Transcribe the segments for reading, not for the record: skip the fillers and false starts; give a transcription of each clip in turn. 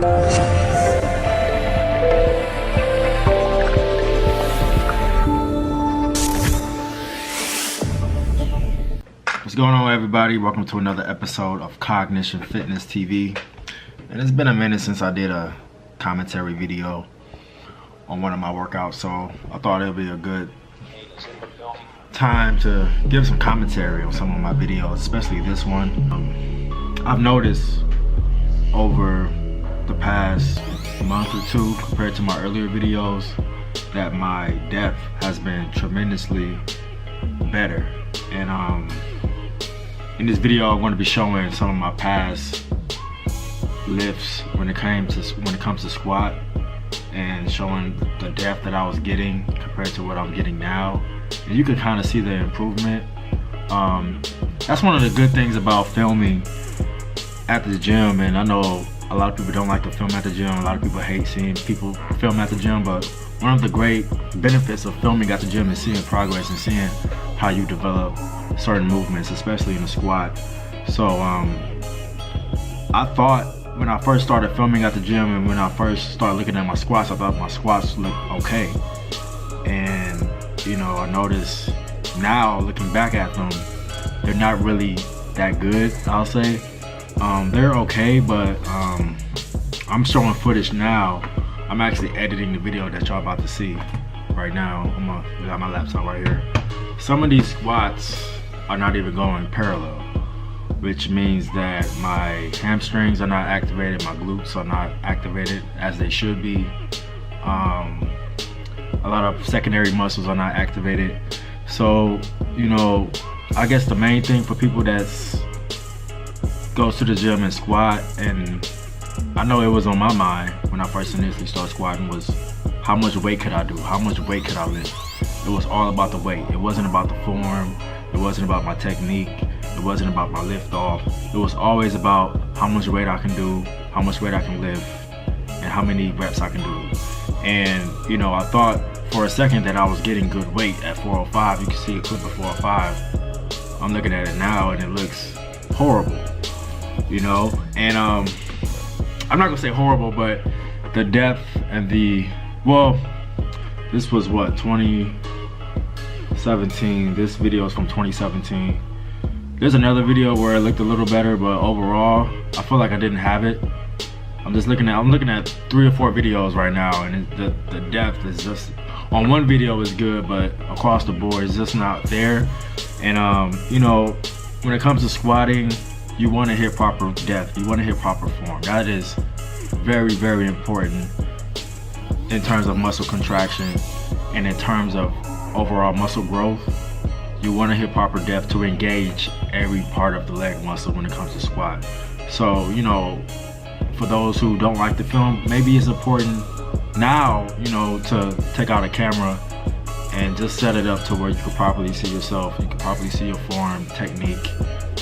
What's going on, everybody? Welcome to another episode of Cognition Fitness TV. And it's been a minute since I did a commentary video on one of my workouts, so I thought it would be a good time to give some commentary on some of my videos, especially this one. I've noticed over the past month or two, compared to my earlier videos, that my depth has been tremendously better. And in this video, I'm going to be showing some of my past lifts when it comes to squat, and showing the depth that I was getting compared to what I'm getting now. And you can kind of see the improvement. That's one of the good things about filming at the gym, and I know a lot of people don't like to film at the gym. A lot of people hate seeing people film at the gym, but one of the great benefits of filming at the gym is seeing progress and seeing how you develop certain movements, especially in the squat. So I thought when I first started filming at the gym and when I first started looking at my squats, I thought my squats looked okay. And you know, I noticed now, looking back at them, they're not really that good, I'll say. They're okay, but I'm showing footage now. I'm actually editing the video that y'all about to see right now. I got my laptop right here. Some of these squats are not even going parallel, which means that my hamstrings are not activated, my glutes are not activated as they should be. A lot of secondary muscles are not activated. So, you know, I guess the main thing for people that goes to the gym and squat, and I know it was on my mind when I first initially started squatting, was how much weight could I do? How much weight could I lift? It was all about the weight. It wasn't about the form. It wasn't about my technique. It wasn't about my lift off. It was always about how much weight I can do, how much weight I can lift, and how many reps I can do. And you know, I thought for a second that I was getting good weight at 405. You can see a clip of 405. I'm looking at it now and it looks horrible, you know. And I'm not gonna say horrible, but the depth and the, well, this was what, 2017. This video is from 2017. There's another video where it looked a little better, but overall, I feel like I didn't have it. I'm looking at 3 or 4 videos right now, and the depth is just, on one video is good, but across the board it's just not there. And you know, when it comes to squatting, you want to hit proper depth, you want to hit proper form. That is very, very important in terms of muscle contraction and in terms of overall muscle growth. You want to hit proper depth to engage every part of the leg muscle when it comes to squat. So, you know, for those who don't like the film, maybe it's important now, you know, to take out a camera and just set it up to where you can properly see yourself, you can properly see your form, technique,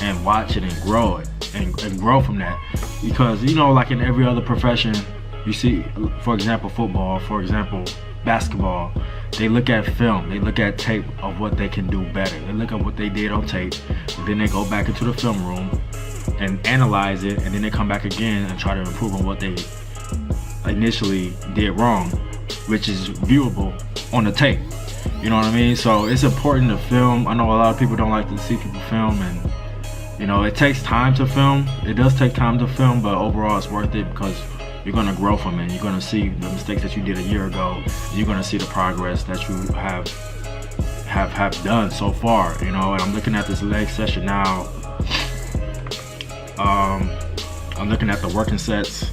and watch it and grow it, and grow from that. Because, you know, like in every other profession, you see, for example, football, for example, basketball, they look at film, they look at tape of what they can do better. They look at what they did on tape, and then they go back into the film room and analyze it, and then they come back again and try to improve on what they initially did wrong, which is viewable on the tape. You know what I mean? So it's important to film. I know a lot of people don't like to see people film, and you know, it takes time to film. It does take time to film, but overall it's worth it because you're gonna grow from it. You're gonna see the mistakes that you did a year ago. You're gonna see the progress that you have done so far. You know, and I'm looking at this leg session now. I'm looking at the working sets.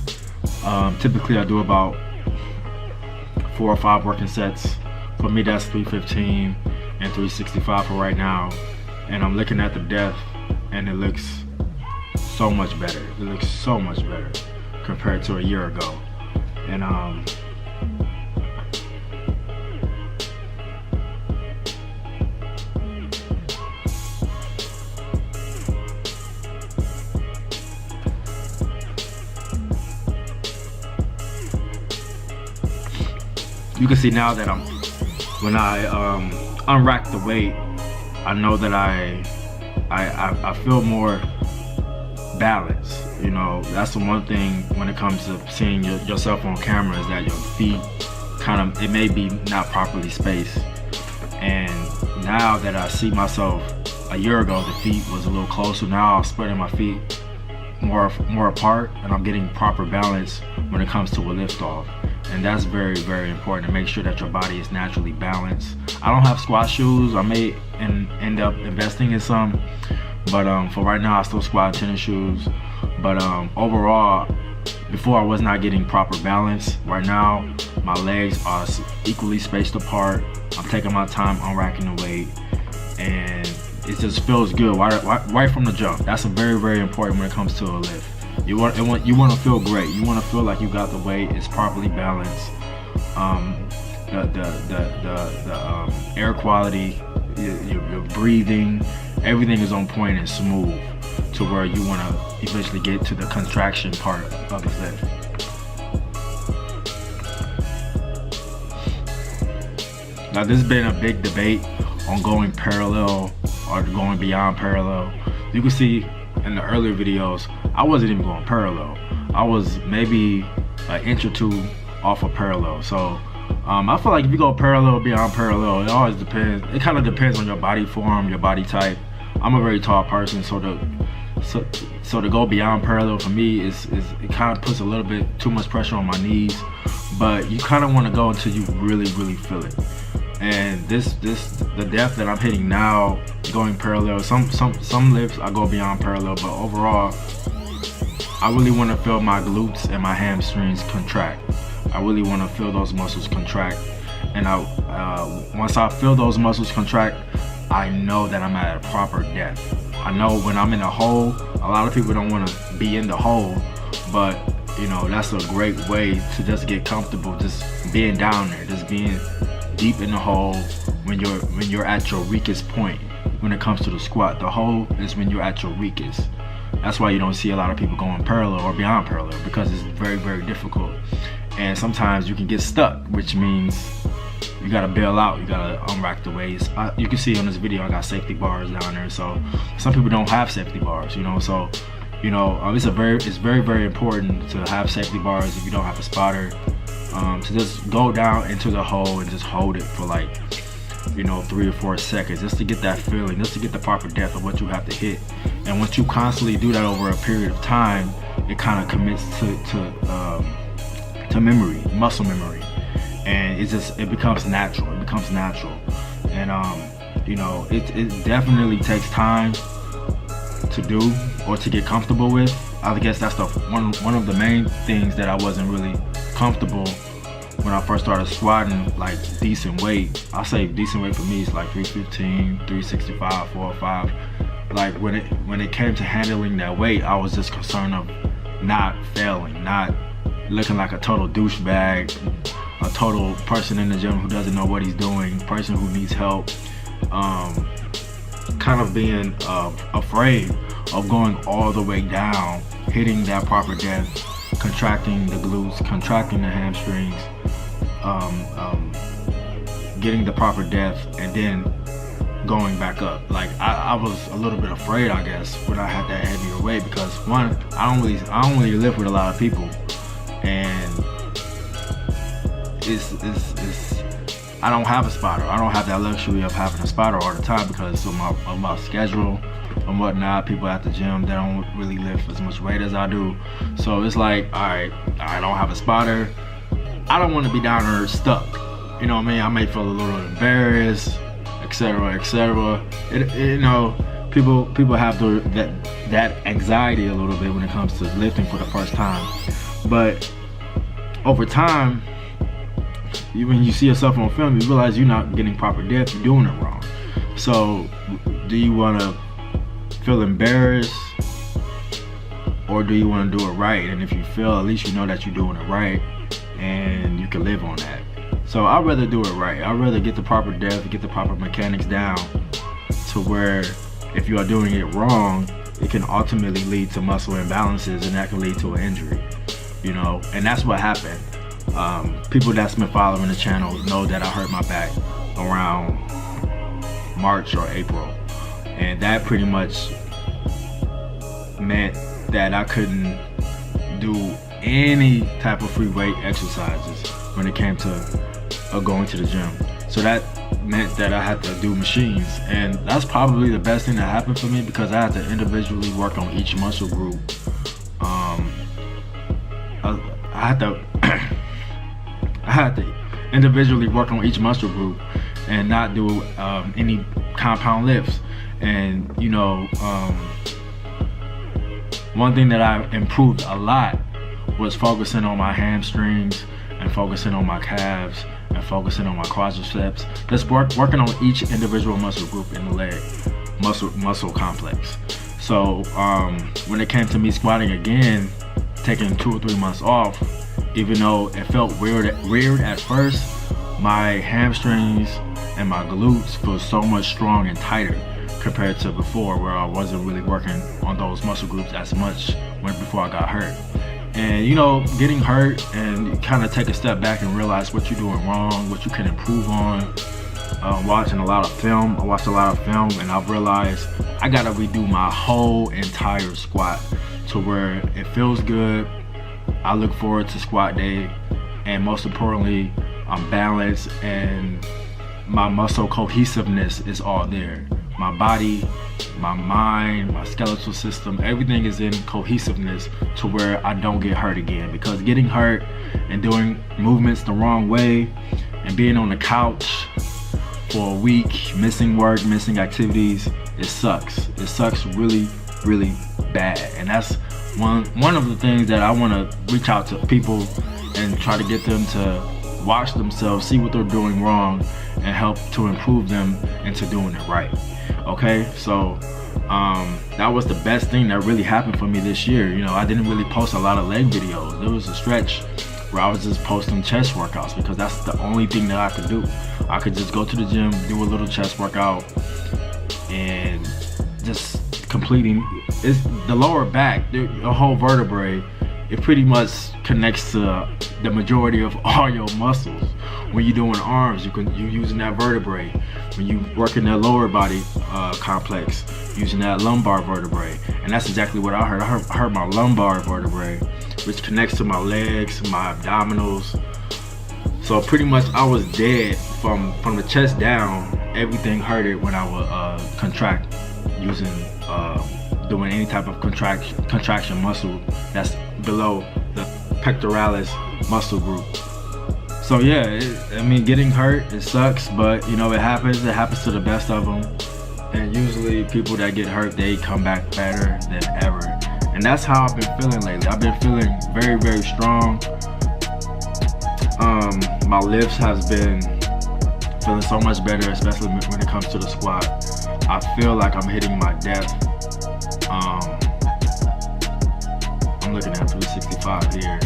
Typically I do about 4 or 5 working sets. For me, that's 315 and 365 for right now. And I'm looking at the depth, and it looks so much better. It looks so much better compared to a year ago. And you can see now that when I unrack the weight, I know that I feel more balanced. You know, that's the one thing when it comes to seeing yourself on camera, is that your feet it may be not properly spaced. And now that I see myself, a year ago the feet was a little closer. Now I'm spreading my feet more apart, and I'm getting proper balance when it comes to a lift off. And that's very, very important, to make sure that your body is naturally balanced. I don't have squat shoes. I may end up investing in some, but for right now I still squat tennis shoes. But overall, before I was not getting proper balance. Right now my legs are equally spaced apart. I'm taking my time unracking the weight, and it just feels good right from the jump. That's very, very important when it comes to a lift. You want to feel great. You want to feel like you got the weight, it's properly balanced. The air quality, your breathing, everything is on point and smooth, to where you want to eventually get to the contraction part of the lift. Now, this has been a big debate on going parallel or going beyond parallel. You can see in the earlier videos, I wasn't even going parallel. I was maybe an inch or two off of parallel. So I feel like if you go parallel, beyond parallel, it always depends. It kind of depends on your body form, your body type. I'm a very tall person, so to go beyond parallel for me is it kind of puts a little bit too much pressure on my knees. But you kind of want to go until you really, really feel it. And the depth that I'm hitting now, going parallel, some lifts I go beyond parallel, but overall I really want to feel my glutes and my hamstrings contract. I really want to feel those muscles contract, and once I feel those muscles contract, I know that I'm at a proper depth. I know when I'm in a hole, a lot of people don't want to be in the hole, but you know, that's a great way to just get comfortable, just being down there, just being deep in the hole when you're at your weakest point. When it comes to the squat, the hole is when you're at your weakest. That's why you don't see a lot of people going parallel or beyond parallel, because it's very, very difficult. And sometimes you can get stuck, which means you gotta bail out, you gotta unrack the weights. You can see on this video I got safety bars down there, so some people don't have safety bars, you know. So you know, it's very, very important to have safety bars if you don't have a spotter, to just go down into the hole and just hold it for like, you know, 3 or 4 seconds, just to get that feeling, just to get the proper depth of what you have to hit. And once you constantly do that over a period of time, it kind of commits to memory, muscle memory, and it becomes natural. It becomes natural, and you know, it definitely takes time to do or to get comfortable with. I guess that's one of the main things that I wasn't really comfortable when I first started squatting, like decent weight. I say decent weight for me is like 315, 365, 405. Like when it came to handling that weight, I was just concerned of not failing, not looking like a total douchebag, a total person in the gym who doesn't know what he's doing, person who needs help, kind of being afraid of going all the way down, hitting that proper depth, contracting the glutes, contracting the hamstrings, getting the proper depth, and then going back up. Like I was a little bit afraid, I guess, when I had that heavier weight, because one, I don't really lift with a lot of people, and I don't have a spotter. I don't have that luxury of having a spotter all the time because of my schedule and whatnot. People at the gym, they don't really lift as much weight as I do. So it's like, all right, I don't have a spotter. I don't want to be down there stuck. You know what I mean? I may feel a little embarrassed, etc., etc. You know, people have that anxiety a little bit when it comes to lifting for the first time. But over time, when you see yourself on film, you realize you're not getting proper depth, you're doing it wrong. So do you want to feel embarrassed, or do you want to do it right? And if you feel, at least you know that you're doing it right and you can live on that. So I'd rather do it right. I'd rather get the proper depth, get the proper mechanics down, to where if you are doing it wrong, it can ultimately lead to muscle imbalances, and that can lead to an injury, you know. And that's what happened. People that's been following the channel know that I hurt my back around March or April, and that pretty much meant that I couldn't do any type of free weight exercises when it came to going to the gym. So that meant that I had to do machines, and that's probably the best thing that happened for me, because I had to individually work on each muscle group. I had to individually work on each muscle group and not do any compound lifts. And you know, one thing that I improved a lot was focusing on my hamstrings and focusing on my calves and focusing on my quadriceps. Just working on each individual muscle group in the leg muscle complex. So when it came to me squatting again, taking 2 or 3 months off, even though it felt weird at first, my hamstrings and my glutes feel so much strong and tighter compared to before, where I wasn't really working on those muscle groups as much before I got hurt. And you know, getting hurt and you kind of take a step back and realize what you're doing wrong, what you can improve on. Watching a lot of film, I watched a lot of film, and I've realized I gotta redo my whole entire squat to where it feels good. I look forward to squat day, and most importantly, I'm balanced and my muscle cohesiveness is all there. My body, my mind, my skeletal system, everything is in cohesiveness to where I don't get hurt again. Because getting hurt and doing movements the wrong way and being on the couch for a week, missing work, missing activities, it sucks. It sucks really, really bad. And that's one of the things that I want to reach out to people and try to get them to watch themselves, see what they're doing wrong, and help to improve them into doing it right. Okay, so that was the best thing that really happened for me this year. You know, I didn't really post a lot of leg videos. There was a stretch where I was just posting chest workouts because that's the only thing that I could do. I could just go to the gym, do a little chest workout, and just completing. It's the lower back, the whole vertebrae. It pretty much connects to the majority of all your muscles. When you're doing arms, you're using that vertebrae. When you work in that lower body complex, using that lumbar vertebrae. And that's exactly what I heard. I heard my lumbar vertebrae, which connects to my legs, my abdominals. So pretty much I was dead from the chest down. Everything hurted when I would contract using doing any type of contraction muscle that's below the pectoralis muscle group. So yeah, I mean, getting hurt, it sucks, but you know, it happens to the best of them. And usually people that get hurt, they come back better than ever. And that's how I've been feeling lately. I've been feeling very, very strong. My lifts has been feeling so much better, especially when it comes to the squat. I feel like I'm hitting my depth. I'm looking at 365 here.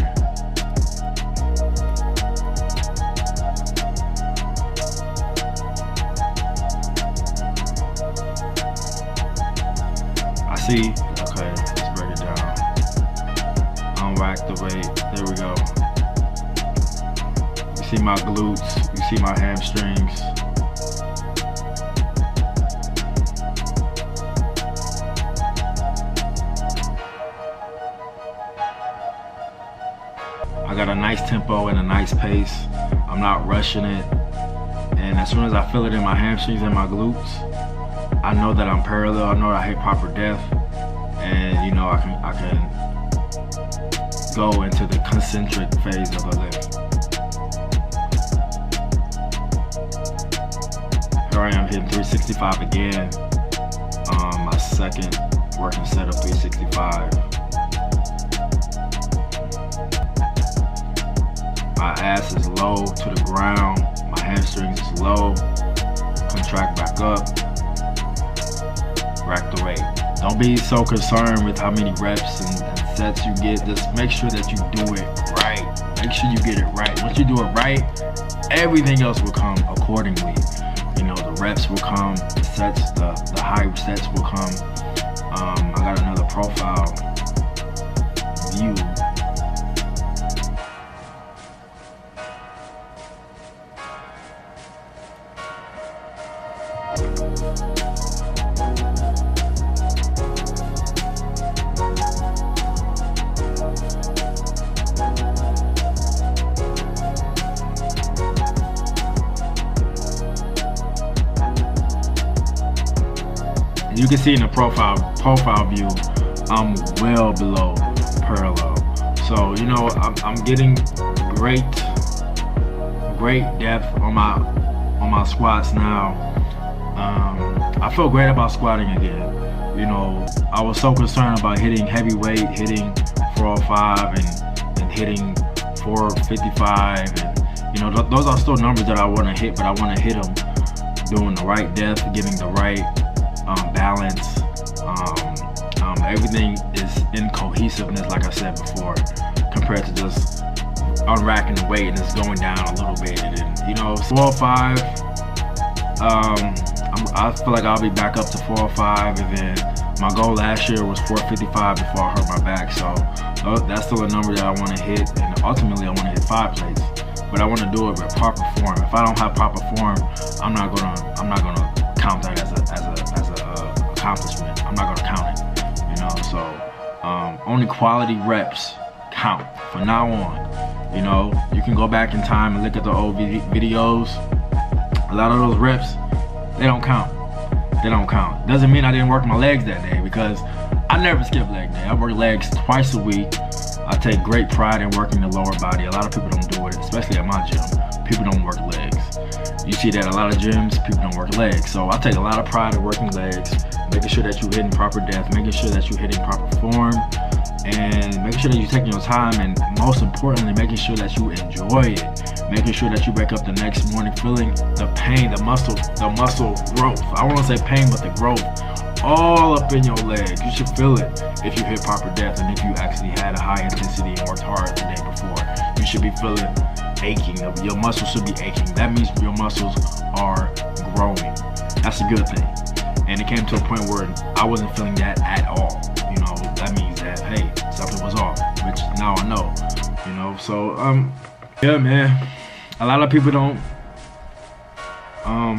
I see, okay, let's break it down. Unrack the weight, there we go. You see my glutes, you see my hamstrings. I got a nice tempo and a nice pace. I'm not rushing it. And as soon as I feel it in my hamstrings and my glutes, I know that I'm parallel. I know that I hit proper depth. And you know, I can go into the concentric phase of a lift. Here I am hitting 365 again. My second working set of 365. My ass is low to the ground. My hamstrings is low. Contract back up. Rack the weight. Don't be so concerned with how many reps and sets you get. Just make sure that you do it right. Make sure you get it right. Once you do it right, everything else will come accordingly. You know, the reps will come, the sets, the high sets will come. I got another profile view. you can see in the profile view, I'm well below parallel. So you know, I'm getting great depth on my squats now. I feel great about squatting again. You know, I was so concerned about hitting heavy weight, hitting 405 and hitting 455, and you know, those are still numbers that I want to hit, but I want to hit them doing the right depth, getting the right balance. Everything is in cohesiveness, like I said before, compared to just unracking the weight and it's going down a little bit. And then, you know, 405, I feel like I'll be back up to 405, and then my goal last year was 455 before I hurt my back. So that's still a number that I want to hit, and ultimately I want to hit 5 plates. But I want to do it with proper form. If I don't have proper form, I'm not gonna count that as a accomplishment. I'm not gonna count it. You know, so only quality reps count from now on. You know, you can go back in time and look at the old videos. A lot of those reps, they don't count. They don't count. Doesn't mean I didn't work my legs that day, because I never skip leg day. I work legs twice a week. I take great pride in working the lower body. A lot of people don't do it, especially at my gym. People don't work legs. You see that a lot of gyms, people don't work legs. So I take a lot of pride in working legs, making sure that you're hitting proper depth, making sure that you're hitting proper form, and making sure that you're taking your time, and most importantly, making sure that you enjoy it. Making sure that you wake up the next morning feeling the pain, the muscle growth. I won't say pain, but the growth all up in your legs. You should feel it if you hit proper depth, and if you actually had a high intensity and worked hard the day before. You should be feeling aching. Your muscles should be aching. That means your muscles are growing. That's a good thing. And it came to a point where I wasn't feeling that at all. You know, that means that, hey, something was off, which now I know. You know, so yeah, man. A lot of people don't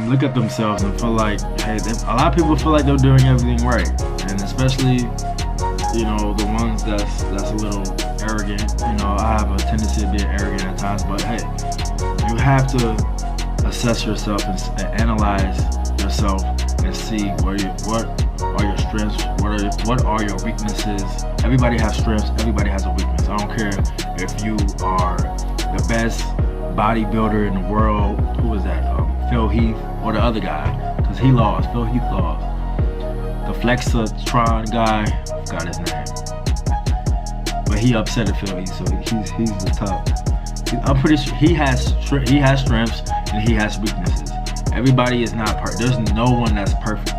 look at themselves and feel like, hey, a lot of people feel like they're doing everything right, and especially, you know, the ones that's a little arrogant. You know, I have a tendency to be arrogant at times, but hey, you have to assess yourself and analyze yourself and see what are your strengths, what are your weaknesses. Everybody has strengths, everybody has a weakness. I don't care if you are the best bodybuilder in the world. Who was that? Phil Heath, or the other guy, because he lost. Phil Heath lost. The Flexatron guy, I forgot his name, but he upset at Phil Heath, so he's the top. I'm pretty sure he has strengths and he has weaknesses. Everybody is not perfect. There's no one that's perfect,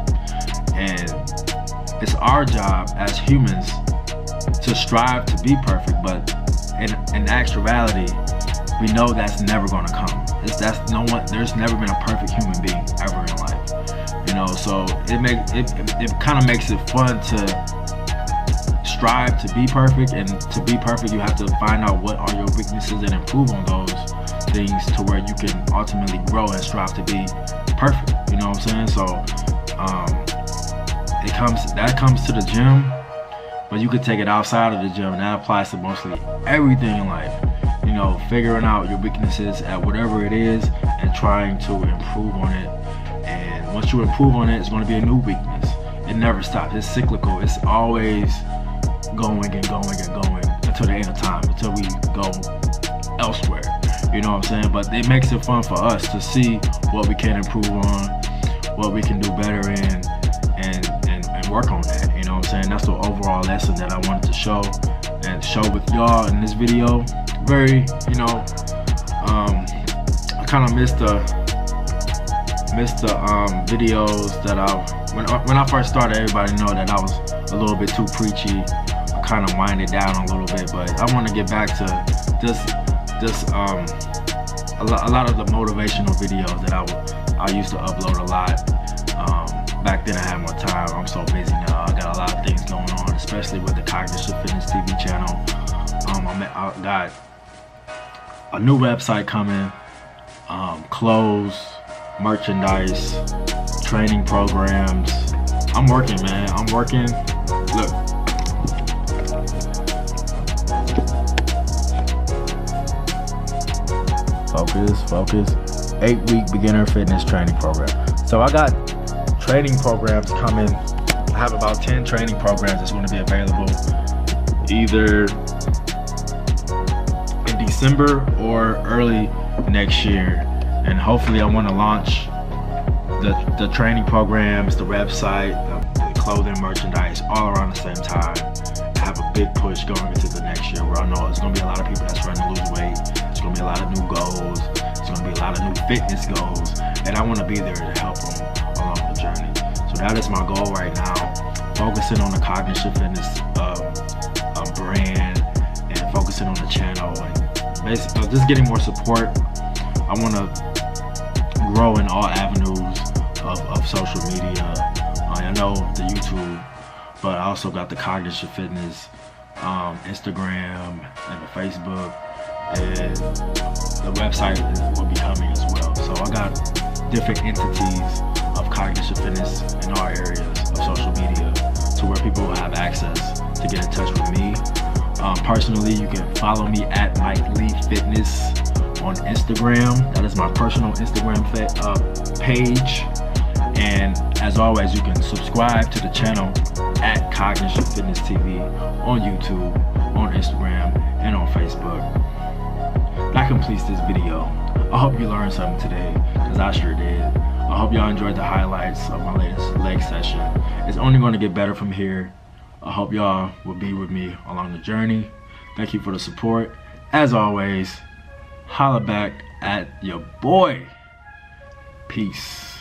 and it's our job as humans to strive to be perfect. But in actuality, we know that's never going to come. There's never been a perfect human being ever in life. You know, so it kind of makes it fun to strive to be perfect, and to be perfect, you have to find out what are your weaknesses and improve on those things to where you can ultimately grow and strive to be perfect. You know what I'm saying? So that comes to the gym, but you could take it outside of the gym, and that applies to mostly everything in life. You know, figuring out your weaknesses at whatever it is and trying to improve on it. And once you improve on it, it's going to be a new weakness. It never stops. It's cyclical. It's always going and going and going until the end of time, until we go elsewhere. You know what I'm saying? But it makes it fun for us to see what we can improve on, what we can do better in, and work on that. You know what I'm saying? That's the overall lesson that I wanted to show with y'all in this video. Very, you know, I kind of missed the videos that when I first started. Everybody know that I was a little bit too preachy. I kind of wind it down a little bit, but I want to get back to a lot of the motivational videos that I used to upload a lot. Back then I had more time. I'm so busy now. I got a lot of things going on, especially with the Cognition Fitness TV channel. I got a new website coming, clothes, merchandise, training programs. I'm working, man. I'm working. Look. Focus. 8-week beginner fitness training program. So I got training programs coming I have about 10 training programs that's going to be available either in December or early next year. And hopefully I want to launch the training programs, the website, the clothing, merchandise all around the same time. I have a big push going into the next year where I know there's going to be a lot of people that's trying to lose weight. There's going to be a lot of new goals. There's going to be a lot of new fitness goals. And I want to be there to help them along the journey. So that is my goal right now. Focusing on the Cognition Fitness brand and focusing on the channel and basically just getting more support. I want to grow in all avenues of social media. I know the YouTube, but I also got the Cognition Fitness Instagram and the Facebook, and the website will be coming as well. So I got different entities of Cognition Fitness in all areas of social media to where people will have access to get in touch with me. Personally, you can follow me at Mike Lee Fitness on Instagram. That is my personal Instagram page. And as always, you can subscribe to the channel at Cognition Fitness TV on YouTube, on Instagram, and on Facebook. That completes this video. I hope you learned something today, because I sure did. I hope y'all enjoyed the highlights of my latest leg session. It's only going to get better from here. I hope y'all will be with me along the journey. Thank you for the support. As always, holla back at your boy. Peace.